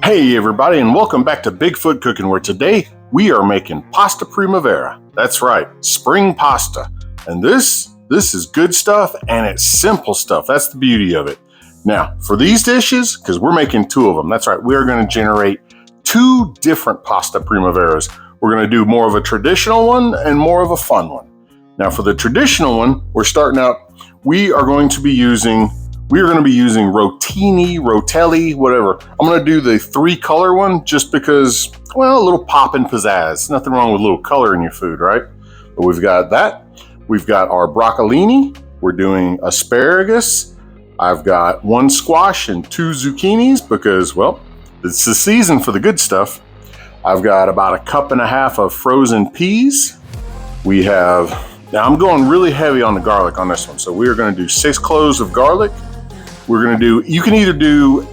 Hey everybody, and welcome back to Bigfoot Cooking, where today we are making pasta primavera. That's right, spring pasta. And this is good stuff, and it's simple stuff. That's the beauty of it. Now, for these dishes, because we're making two of them, that's right, we are going to generate two different pasta primaveras. We're going to do more of a traditional one and more of a fun one. Now, for the traditional one, we're starting out, we are going to be using rotini, rotelli, whatever. I'm going to do the 3-color one just because, well, a little pop and pizzazz. Nothing wrong with a little color in your food, right? But we've got that. We've got our broccolini. We're doing asparagus. I've got 1 squash and 2 zucchinis because, well, it's the season for the good stuff. I've got about 1.5 cups of frozen peas. Now I'm going really heavy on the garlic on this one. So we are going to do 6 cloves of garlic. You can either do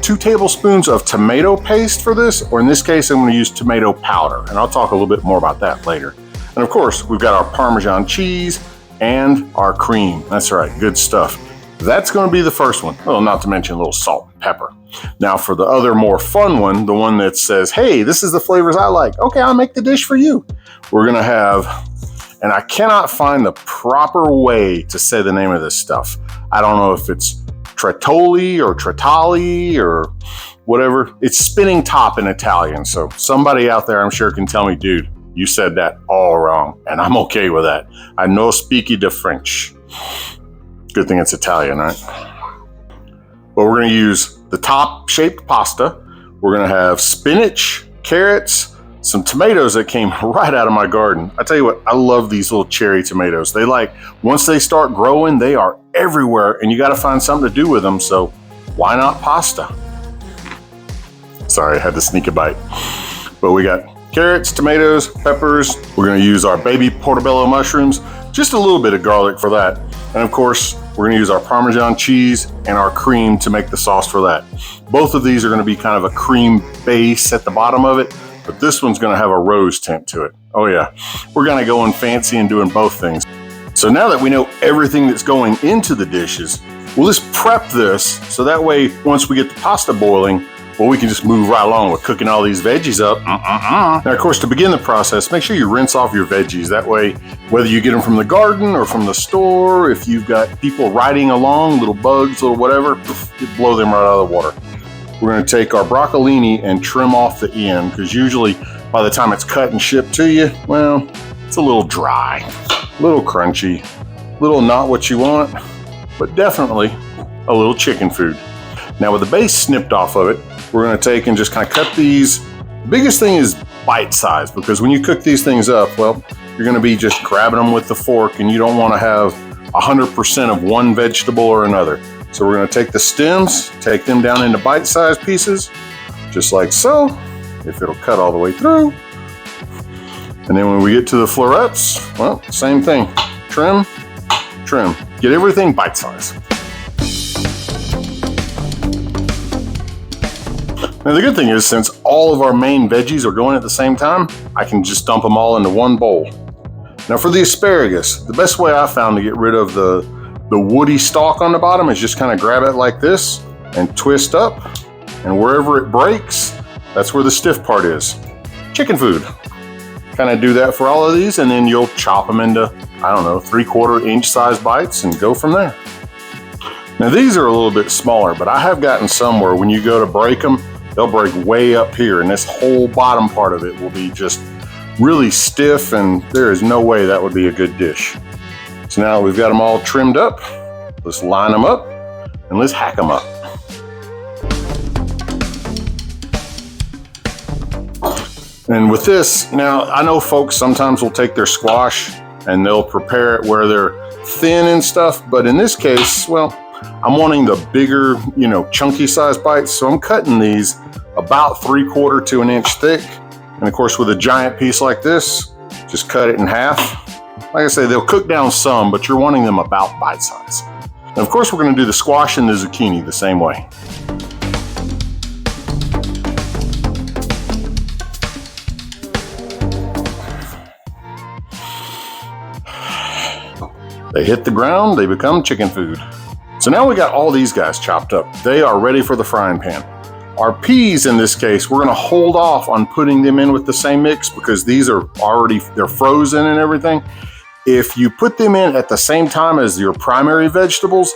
2 tablespoons of tomato paste for this, or in this case, I'm going to use tomato powder, and I'll talk a little bit more about that later. And of course, we've got our Parmesan cheese and our cream. That's right, good stuff. That's going to be the first one. Well, not to mention a little salt and pepper. Now for the other more fun one, the one that says, hey, this is the flavors I like. Okay, I'll make the dish for you. We're going to have, and I cannot find the proper way to say the name of this stuff. I don't know if it's Trattori or Tratali or whatever. It's spinning top in Italian. So somebody out there, I'm sure, can tell me, dude, you said that all wrong. And I'm okay with that. I no speaky de French. Good thing it's Italian, right? But we're going to use the top-shaped pasta. We're going to have spinach, carrots, some tomatoes that came right out of my garden. I tell you what, I love these little cherry tomatoes. Once they start growing, they are everywhere, and you got to find something to do with them, so why not pasta? Sorry, I had to sneak a bite. But we got carrots, tomatoes, peppers. We're going to use our baby portobello mushrooms, just a little bit of garlic for that. And of course, we're going to use our Parmesan cheese and our cream to make the sauce for that. Both of these are going to be kind of a cream base at the bottom of it, but this one's going to have a rose tint to it. Oh yeah, we're going to go in fancy and doing both things. So now that we know everything that's going into the dishes, we'll just prep this so that way once we get the pasta boiling, well, we can just move right along with cooking all these veggies up. Now, of course, to begin the process, make sure you rinse off your veggies. That way, whether you get them from the garden or from the store, if you've got people riding along, little bugs, little whatever, you blow them right out of the water. We're going to take our broccolini and trim off the end, because usually by the time it's cut and shipped to you, well, it's a little dry, a little crunchy, a little not what you want, but definitely a little chicken food. Now with the base snipped off of it, we're going to take and just kind of cut these. The biggest thing is bite size, because when you cook these things up, well, you're going to be just grabbing them with the fork, and you don't want to have 100% of one vegetable or another. So we're going to take the stems, take them down into bite-sized pieces, just like so, if it'll cut all the way through. And then when we get to the florets, well, same thing. Trim, trim. Get everything bite-sized. Now the good thing is, since all of our main veggies are going at the same time, I can just dump them all into one bowl. Now for the asparagus, the best way I found to get rid of the woody stalk on the bottom is just kind of grab it like this and twist up, and wherever it breaks, that's where the stiff part is. Chicken food. Kind of do that for all of these, and then you'll chop them into, I don't know, 3/4 inch size bites and go from there. Now these are a little bit smaller, but I have gotten some where when you go to break them, they'll break way up here, and this whole bottom part of it will be just really stiff, and there is no way that would be a good dish. So now we've got them all trimmed up. Let's line them up and let's hack them up. And with this, now I know folks sometimes will take their squash and they'll prepare it where they're thin and stuff, but in this case, well, I'm wanting the bigger, chunky size bites, so I'm cutting these about 3/4 to 1 inch thick. And of course, with a giant piece like this, just cut it in half. Like I say, they'll cook down some, but you're wanting them about bite size. And of course, we're going to do the squash and the zucchini the same way. They hit the ground, they become chicken food. So now we got all these guys chopped up. They are ready for the frying pan. Our peas in this case, we're gonna hold off on putting them in with the same mix because these are already, they're frozen and everything. If you put them in at the same time as your primary vegetables,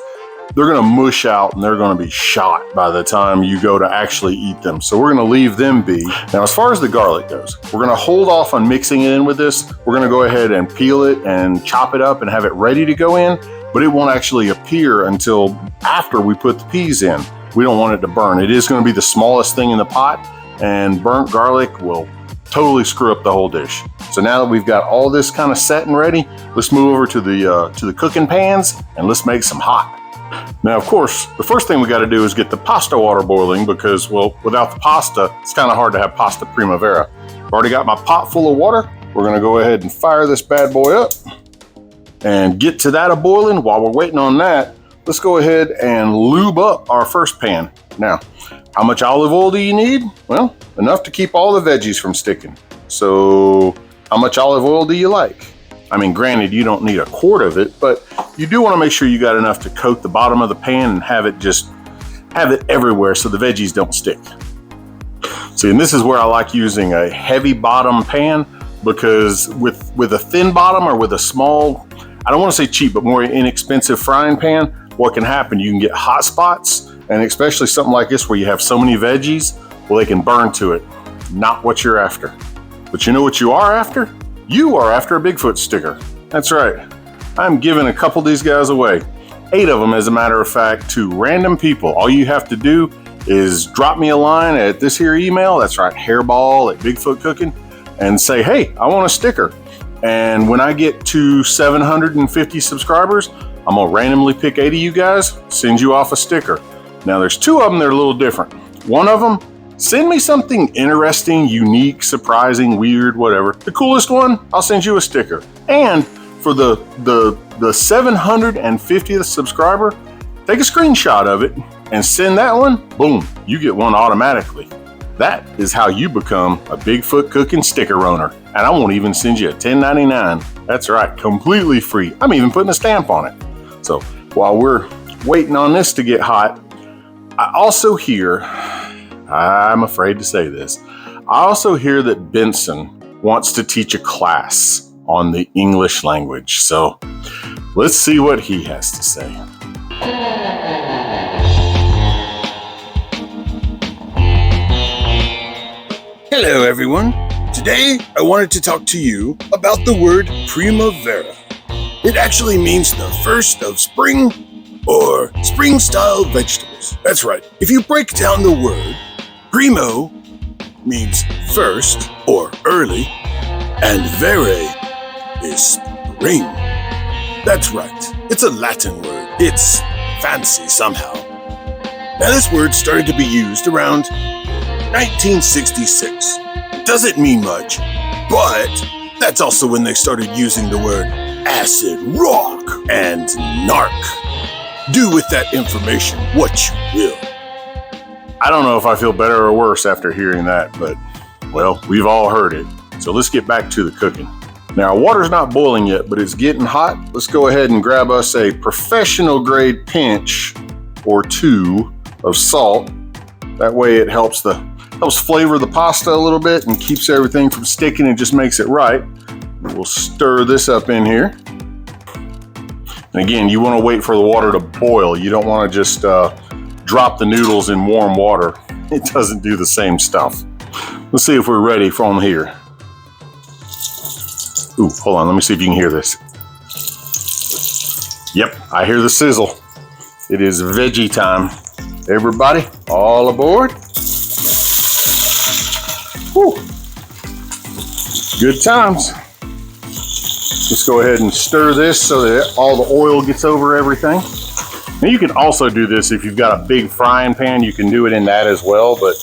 they're gonna mush out and they're gonna be shot by the time you go to actually eat them. So we're gonna leave them be. Now, as far as the garlic goes, we're gonna hold off on mixing it in with this. We're gonna go ahead and peel it and chop it up and have it ready to go in, but it won't actually appear until after we put the peas in. We don't want it to burn. It is gonna be the smallest thing in the pot, and burnt garlic will totally screw up the whole dish. So now that we've got all this kind of set and ready, let's move over to the cooking pans and let's make some hot. Now, of course, the first thing we got to do is get the pasta water boiling because, well, without the pasta, it's kind of hard to have pasta primavera. I've already got my pot full of water. We're going to go ahead and fire this bad boy up and get to that a boiling. While we're waiting on that, let's go ahead and lube up our first pan. Now, how much olive oil do you need? Well, enough to keep all the veggies from sticking. So, how much olive oil do you like? I mean, granted, you don't need a quart of it, but you do want to make sure you got enough to coat the bottom of the pan and have it everywhere so the veggies don't stick. See, and this is where I like using a heavy bottom pan because with a thin bottom or with a small, I don't want to say cheap, but more inexpensive frying pan, what can happen, you can get hot spots, and especially something like this where you have so many veggies, well, they can burn to it. Not what you're after. But you know what you are after? You are after a Bigfoot sticker. That's right. I'm giving a couple of these guys away. 8 of them, as a matter of fact, to random people. All you have to do is drop me a line at this here email. That's right, hairball@bigfootcooking, and say, hey, I want a sticker. And when I get to 750 subscribers, I'm gonna randomly pick 8 of you guys, send you off a sticker. Now there's 2 of them that are a little different. One of them, send me something interesting, unique, surprising, weird, whatever. The coolest one, I'll send you a sticker. And for the 750th subscriber, take a screenshot of it and send that one. Boom, you get one automatically. That is how you become a Bigfoot cooking sticker owner. And I won't even send you a $10.99. That's right, completely free. I'm even putting a stamp on it. So while we're waiting on this to get hot, I also hear, I'm afraid to say this, I also hear that Benson wants to teach a class on the English language. So let's see what he has to say. Hello, everyone. Today, I wanted to talk to you about the word primavera. It actually means the first of spring or spring-style vegetables. That's right. If you break down the word, primo means first or early, and vere is spring. That's right. It's a Latin word. It's fancy somehow. Now, this word started to be used around 1966. Doesn't mean much, but that's also when they started using the word acid rock and narc. Do with that information what you will. I don't know if I feel better or worse after hearing that, but, well, we've all heard it. So let's get back to the cooking. Now, our water's not boiling yet, but it's getting hot. Let's go ahead and grab us a professional grade pinch or 2 of salt. That way it helps flavor the pasta a little bit and keeps everything from sticking and just makes it right. We'll stir this up in here. And again, you want to wait for the water to boil. You don't want to just drop the noodles in warm water. It doesn't do the same stuff. Let's see if we're ready from here. Ooh, hold on. Let me see if you can hear this. Yep, I hear the sizzle. It is veggie time. Everybody, all aboard. Whew. Good times. Let's go ahead and stir this so that all the oil gets over everything. Now you can also do this if you've got a big frying pan. You can do it in that as well, but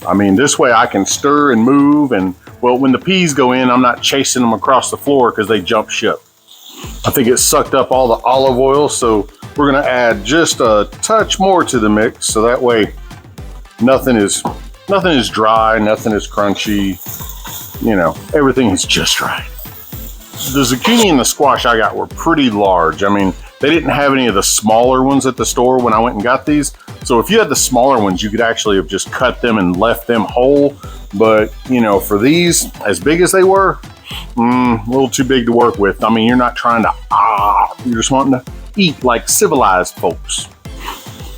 I mean, this way I can stir and move, and well, when the peas go in, I'm not chasing them across the floor because they jump ship. I think it sucked up all the olive oil, so we're gonna add just a touch more to the mix, so that way nothing is dry, nothing is crunchy, you know, everything is just right. The zucchini and the squash I got were pretty large. I mean, They didn't have any of the smaller ones at the store when I went and got these. So if you had the smaller ones, you could actually have just cut them and left them whole. But, you know, for these, as big as they were, a little too big to work with. I mean, you're not trying to, you're just wanting to eat like civilized folks.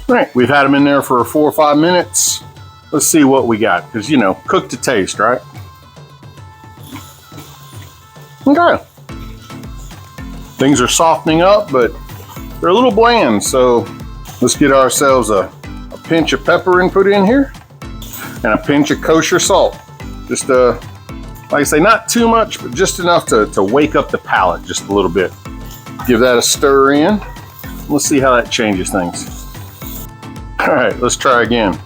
All right, we've had them in there for 4 or 5 minutes. Let's see what we got, because, you know, cook to taste, right? Okay. Things are softening up, but they're a little bland, so let's get ourselves a pinch of pepper and put in here, and a pinch of kosher salt. Just, like I say, not too much, but just enough to wake up the palate just a little bit. Give that a stir in. Let's see how that changes things. All right, let's try again.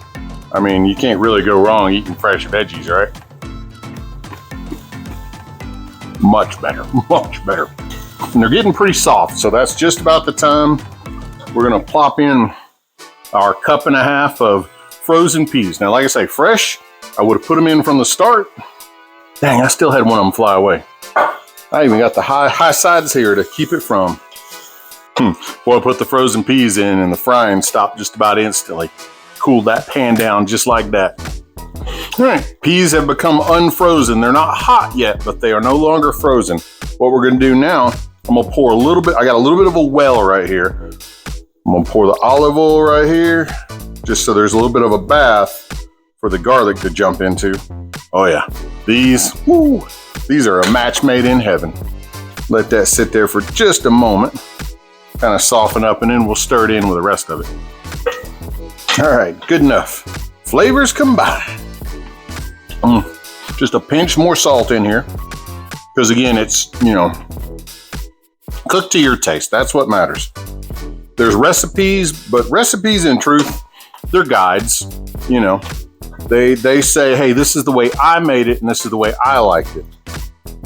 I mean, you can't really go wrong eating fresh veggies, right? Much better, much better. And they're getting pretty soft, so that's just about the time we're gonna plop in our 1.5 cups of frozen peas. Now, like I say, fresh, I would have put them in from the start. Dang, I still had one of them fly away. I even got the high sides here to keep it from. Well, I put the frozen peas in and the frying stopped just about instantly. Cooled that pan down just like that. All right, peas have become unfrozen. They're not hot yet, but they are no longer frozen. What we're gonna do now, I'm gonna pour a little bit, I got a little bit of a well right here. I'm gonna pour the olive oil right here, just so there's a little bit of a bath for the garlic to jump into. Oh yeah, these are a match made in heaven. Let that sit there for just a moment, kind of soften up, and then we'll stir it in with the rest of it. All right, good enough. Flavors combined. Just a pinch more salt in here, because again, it's, you know, cook to your taste. That's what matters. There's recipes, but recipes in truth, they're guides. You know, they say, hey, this is the way I made it and this is the way I liked it.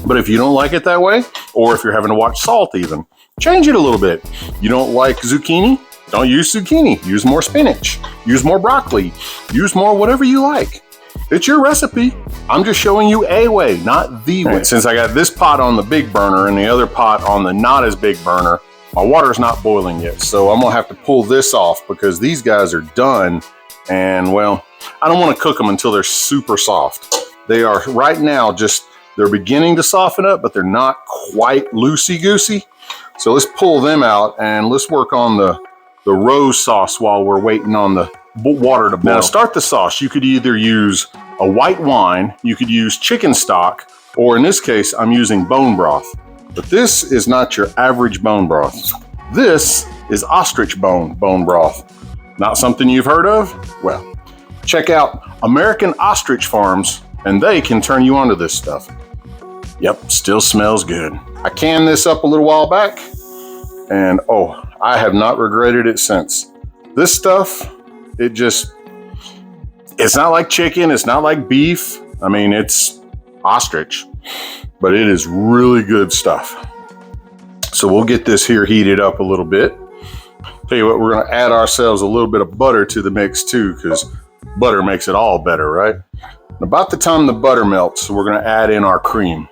But if you don't like it that way, or if you're having to watch salt even, change it a little bit. You don't like zucchini? Don't use zucchini. Use more spinach. Use more broccoli. Use more whatever you like. It's your recipe. I'm just showing you a way, not the way. Since I got this pot on the big burner and the other pot on the not as big burner, my water's not boiling yet. So I'm gonna have to pull this off because these guys are done. And well, I don't wanna cook them until they're super soft. They are right now they're beginning to soften up, but they're not quite loosey-goosey. So let's pull them out and let's work on the rose sauce while we're waiting on the water to boil. Now to start the sauce, you could either use a white wine, you could use chicken stock, or in this case, I'm using bone broth. But this is not your average bone broth. This is ostrich bone broth. Not something you've heard of? Well, check out American Ostrich Farms and they can turn you onto this stuff. Yep, still smells good. I canned this up a little while back and oh, I have not regretted it since. This stuff, it's not like chicken, it's not like beef. I mean, it's ostrich, but it is really good stuff. So we'll get this here heated up a little bit. Tell you what, we're gonna add ourselves a little bit of butter to the mix too, because butter makes it all better, right? And about the time the butter melts, we're gonna add in our cream.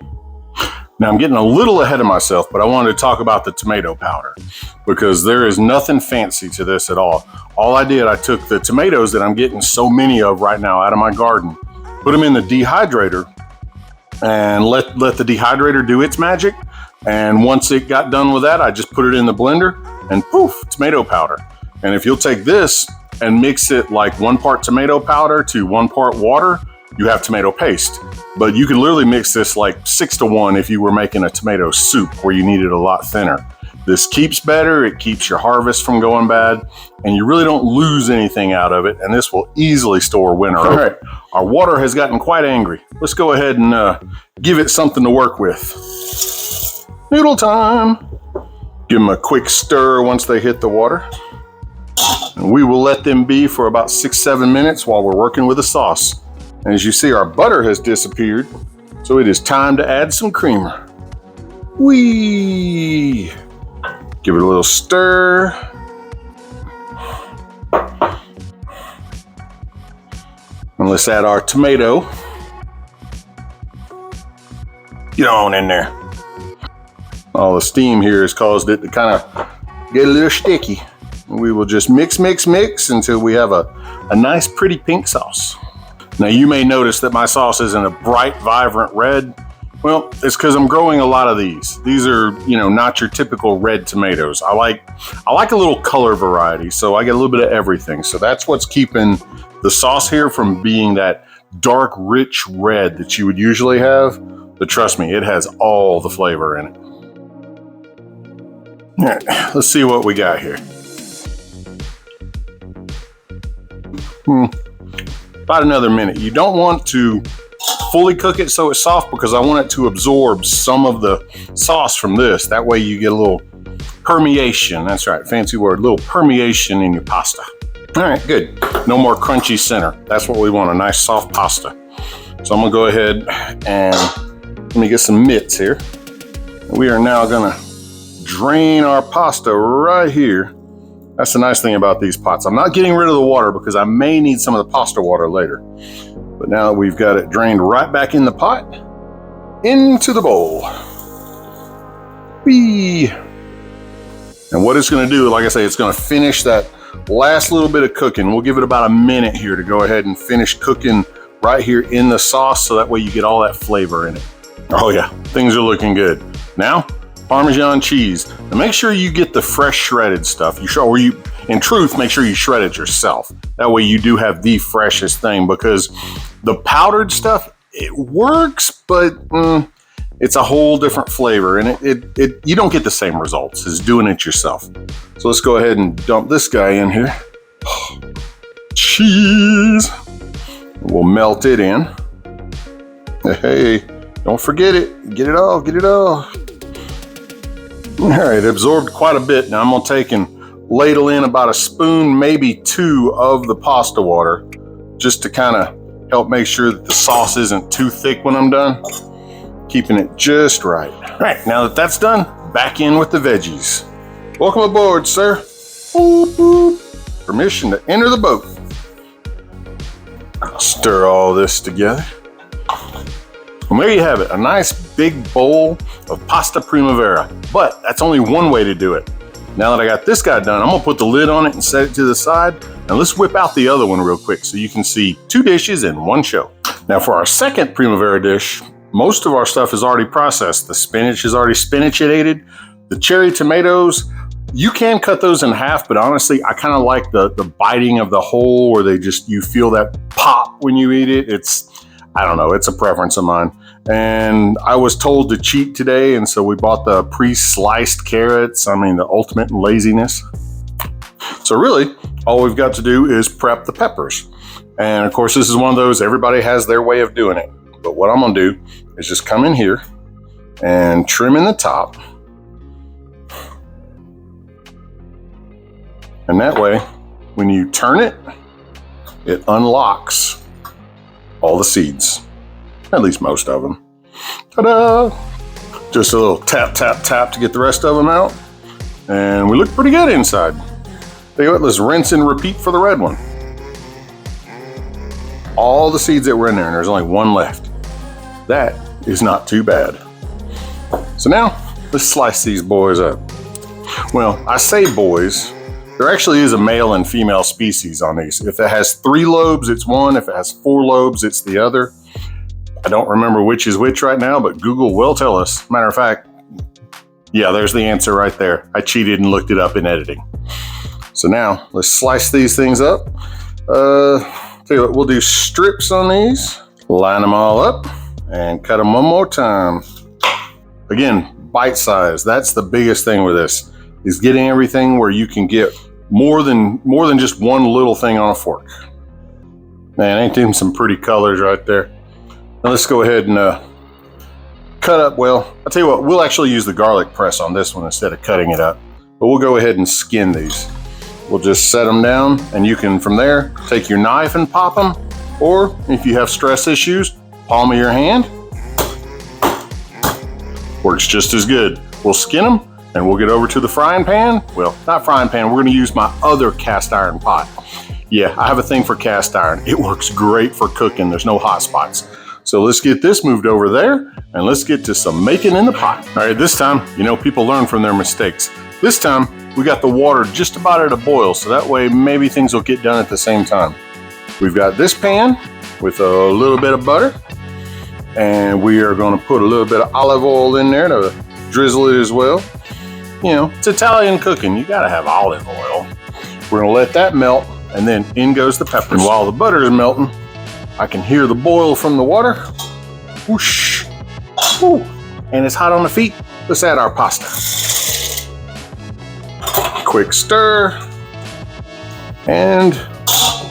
Now I'm getting a little ahead of myself, but I wanted to talk about the tomato powder because there is nothing fancy to this at all. All I did, I took the tomatoes that I'm getting so many of right now out of my garden, put them in the dehydrator and let the dehydrator do its magic. And once it got done with that, I just put it in the blender and poof, tomato powder. And if you'll take this and mix it like 1 part tomato powder to 1 part water, you have tomato paste. But you can literally mix this like 6 to 1 if you were making a tomato soup where you need it a lot thinner. This keeps better, it keeps your harvest from going bad, and you really don't lose anything out of it, and this will easily store winter. All right, our water has gotten quite angry. Let's go ahead and give it something to work with. Noodle time. Give them a quick stir once they hit the water. And we will let them be for about 6-7 minutes while we're working with the sauce. And as you see, our butter has disappeared, so it is time to add some creamer. Whee! Give it a little stir. And let's add our tomato. Get on in there. All the steam here has caused it to kind of get a little sticky. We will just mix until we have a nice pretty pink sauce. Now you may notice that my sauce isn't a bright, vibrant red. Well, it's because I'm growing a lot of these. These are, not your typical red tomatoes. I like a little color variety, so I get a little bit of everything. So that's what's keeping the sauce here from being that dark, rich red that you would usually have. But trust me, it has all the flavor in it. All right, let's see what we got here. About another minute. You don't want to fully cook it so it's soft because I want it to absorb some of the sauce from this. That way you get a little permeation. That's right, fancy word, a little permeation in your pasta. All right, good. No more crunchy center. That's what we want, a nice soft pasta. So I'm gonna go ahead and let me get some mitts here. We are now gonna drain our pasta right here. That's the nice thing about these pots. I'm not getting rid of the water because I may need some of the pasta water later. But now that we've got it drained right back in the pot, into the bowl. Whee! And what it's gonna do, like I say, it's gonna finish that last little bit of cooking. We'll give it about a minute here to go ahead and finish cooking right here in the sauce so that way you get all that flavor in it. Oh yeah, things are looking good. Now, Parmesan cheese. Now make sure you get the fresh shredded stuff. In truth, make sure you shred it yourself. That way you do have the freshest thing, because the powdered stuff, it works, but it's a whole different flavor, and you don't get the same results as doing it yourself. So let's go ahead and dump this guy in here. Cheese. We'll melt it in. Hey, don't forget it. Get it all, get it all. All right, absorbed quite a bit. Now I'm gonna take and ladle in about a spoon, maybe two of the pasta water, just to kind of help make sure that the sauce isn't too thick when I'm done. Keeping it just right. All right, now that that's done, back in with the veggies. Welcome aboard, sir. Boop, boop. Permission to enter the boat. Stir all this together. And there you have it, a nice big bowl of pasta primavera. But that's only one way to do it. Now that I got this guy done, I'm gonna put the lid on it and set it to the side. And let's whip out the other one real quick so you can see two dishes in one show. Now for our second primavera dish, most of our stuff is already processed. The spinach is already spinachated. The cherry tomatoes, you can cut those in half, but honestly, I kind of like the biting of the whole, where you feel that pop when you eat it. I don't know, it's a preference of mine. And I was told to cheat today, and so we bought the pre-sliced carrots. I mean, the ultimate in laziness. So really, all we've got to do is prep the peppers. And of course, this is one of those, everybody has their way of doing it. But what I'm gonna do is just come in here and trim in the top. And that way, when you turn it, it unlocks all the seeds. At least most of them. Ta-da! Just a little tap, tap, tap to get the rest of them out. And we look pretty good inside. Tell you what, let's rinse and repeat for the red one. All the seeds that were in there, and there's only one left. That is not too bad. So now, let's slice these boys up. Well, I say boys. There actually is a male and female species on these. If it has 3 lobes, it's one. If it has 4 lobes, it's the other. I don't remember which is which right now, but Google will tell us. Matter of fact, yeah, there's the answer right there. I cheated and looked it up in editing. So now, let's slice these things up. Tell you what, we'll do strips on these. Line them all up and cut them one more time. Again, bite size. That's the biggest thing with this, is getting everything where you can get more than just one little thing on a fork. Man, ain't them some pretty colors right there. Now let's go ahead and cut up. Well, I'll tell you what, we'll actually use the garlic press on this one instead of cutting it up. But we'll go ahead and skin these. We'll just set them down, and you can, from there, take your knife and pop them. Or if you have stress issues, palm of your hand. Works just as good. We'll skin them, and we'll get over to the frying pan. Well, not frying pan, we're gonna use my other cast iron pot. Yeah, I have a thing for cast iron. It works great for cooking. There's no hot spots. So let's get this moved over there, and let's get to some making in the pot. All right, this time, people learn from their mistakes. This time, we got the water just about at a boil, so that way maybe things will get done at the same time. We've got this pan with a little bit of butter, and we are going to put a little bit of olive oil in there to drizzle it as well. You know, it's Italian cooking. You got to have olive oil. We're going to let that melt, and then in goes the peppers. And while the butter is melting, I can hear the boil from the water. Whoosh. Woo. And it's hot on the feet. Let's add our pasta. Quick stir. And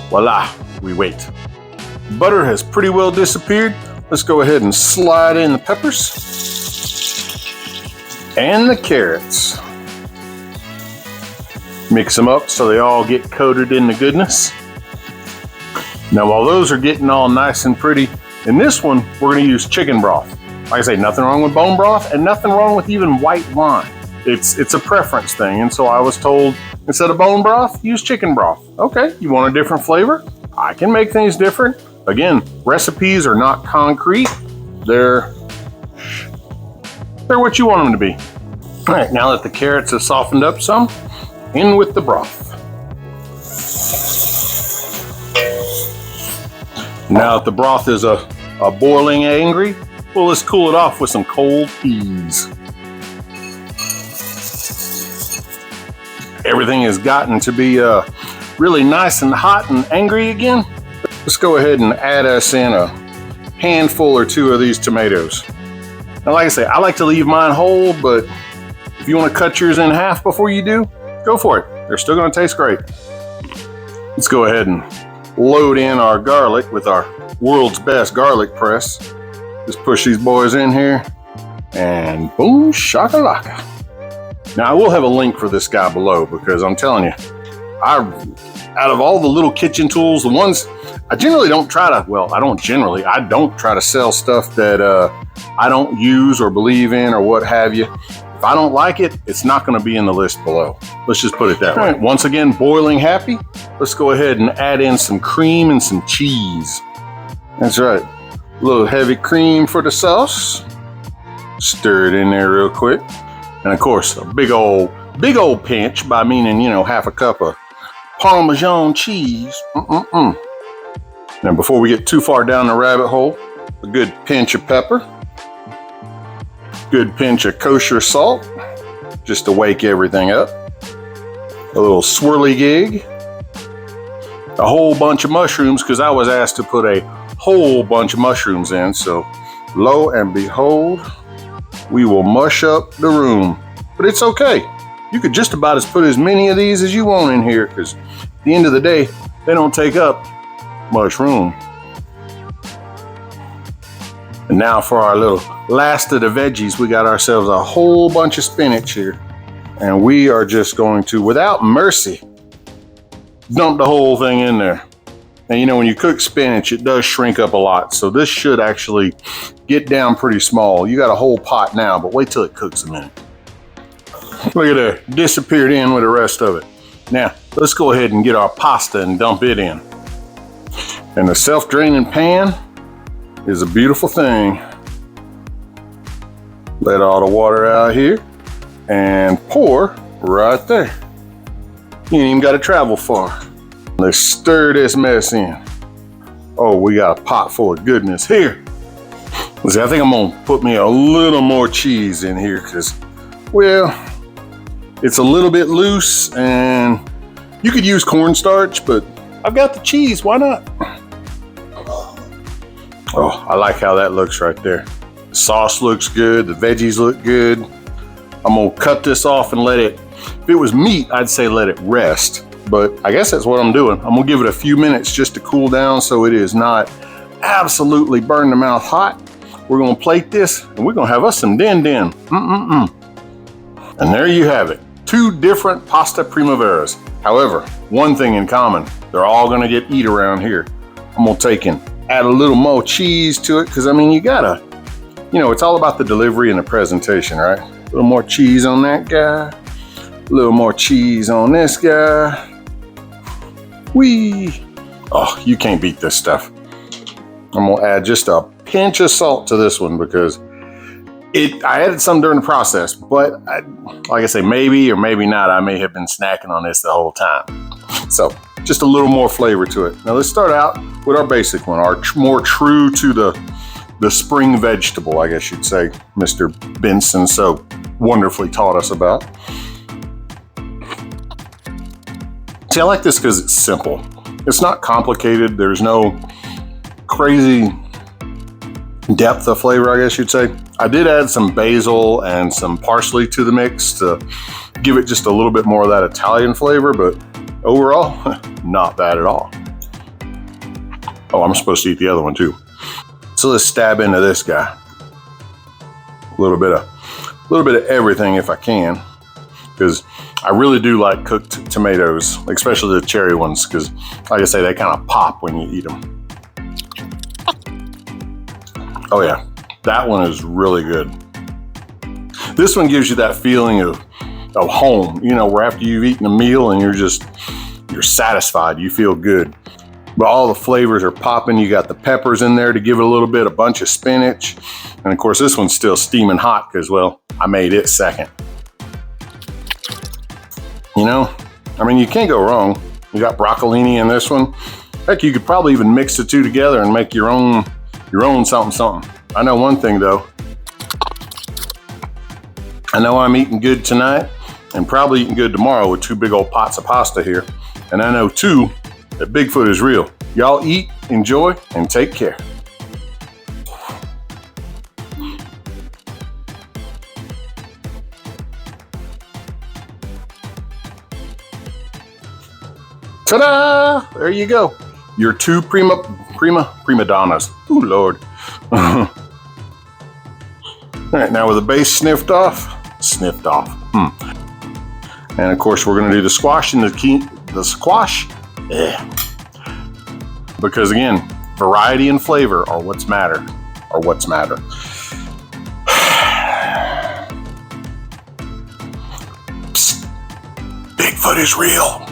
voila, we wait. Butter has pretty well disappeared. Let's go ahead and slide in the peppers and the carrots. Mix them up so they all get coated in the goodness. Now while those are getting all nice and pretty, in this one, we're gonna use chicken broth. Like I say, nothing wrong with bone broth and nothing wrong with even white wine. It's a preference thing. And so I was told, instead of bone broth, use chicken broth. Okay, you want a different flavor? I can make things different. Again, recipes are not concrete. They're what you want them to be. All right, now that the carrots have softened up some, in with the broth. Now that the broth is a boiling angry, well, let's cool it off with some cold peas. Everything has gotten to be really nice and hot and angry again. Let's go ahead and add us in a handful or two of these tomatoes. Now, like I say, I like to leave mine whole, but if you want to cut yours in half before you do, go for it. They're still going to taste great. Let's go ahead and load in our garlic with our world's best garlic press. Just push these boys in here and boom, shakalaka. Now I will have a link for this guy below because I'm telling you, out of all the little kitchen tools, the ones I generally don't try to, well, I don't try to sell stuff that I don't use or believe in or what have you. If I don't like it, it's not going to be in the list below. Let's just put it that way. All right, once again, boiling happy. Let's go ahead and add in some cream and some cheese. That's right. A little heavy cream for the sauce. Stir it in there real quick. And of course, a big old pinch, by meaning, you know, half a cup of Parmesan cheese. Now, before we get too far down the rabbit hole, a good pinch of pepper. Good pinch of kosher salt, just to wake everything up. A little swirly gig. A whole bunch of mushrooms, because I was asked to put a whole bunch of mushrooms in. So lo and behold, we will mush up the room. But it's okay. You could just about put as many of these as you want in here, because at the end of the day, they don't take up much room. And now for our little last of the veggies, we got ourselves a whole bunch of spinach here. And we are just going to, without mercy, dump the whole thing in there. And you know, when you cook spinach, it does shrink up a lot. So this should actually get down pretty small. You got a whole pot now, but wait till it cooks a minute. Look at that, disappeared in with the rest of it. Now, let's go ahead and get our pasta and dump it in. And the self-draining pan is a beautiful thing. Let all the water out here and pour right there. You ain't even got to travel far. Let's stir this mess in. Oh, we got a pot full of goodness here. See, I think I'm gonna put me a little more cheese in here because, well, it's a little bit loose and you could use cornstarch, but I've got the cheese, why not? Oh, I like how that looks right there. The sauce looks good, the veggies look good. I'm gonna cut this off and let it, if it was meat, I'd say let it rest. But I guess that's what I'm doing. I'm gonna give it a few minutes just to cool down so it is not absolutely burn the mouth hot. We're gonna plate this and we're gonna have us some din-din. And there you have it. 2 different pasta primaveras. However, one thing in common, they're all gonna get eat around here. I'm gonna take and add a little more cheese to it because I mean, you gotta, you know, it's all about the delivery and the presentation, right? A little more cheese on that guy. A little more cheese on this guy. Whee! Oh, you can't beat this stuff. I'm gonna add just a pinch of salt to this one because I added some during the process, but like I say, maybe or maybe not, I may have been snacking on this the whole time. So just a little more flavor to it. Now let's start out with our basic one, our more true to the spring vegetable, I guess you'd say, Mr. Benson so wonderfully taught us about. See, I like this because it's simple. It's not complicated. There's no crazy depth of flavor, I guess you'd say. I did add some basil and some parsley to the mix to give it just a little bit more of that Italian flavor, but overall, not bad at all. Oh, I'm supposed to eat the other one too. So let's stab into this guy. A little bit of everything if I can, because I really do like cooked tomatoes, especially the cherry ones, because like I say, they kind of pop when you eat them. Oh yeah, that one is really good. This one gives you that feeling of home, you know, where after you've eaten a meal and you're satisfied, you feel good. But all the flavors are popping. You got the peppers in there to give it a little bit, a bunch of spinach. And of course, this one's still steaming hot because, well, I made it second. You know, I mean, you can't go wrong. You got broccolini in this one. Heck, you could probably even mix the two together and make your own something. I know one thing though. I know I'm eating good tonight and probably eating good tomorrow with 2 big old pots of pasta here. And I know too that Bigfoot is real. Y'all eat, enjoy, and take care. Ta-da! There you go. Your 2 prima donnas. Ooh, Lord. All right, now with the base sniffed off. And of course, we're going to do the squash and the squash. Yeah. Because again, variety and flavor are what's matter. Psst. Bigfoot is real.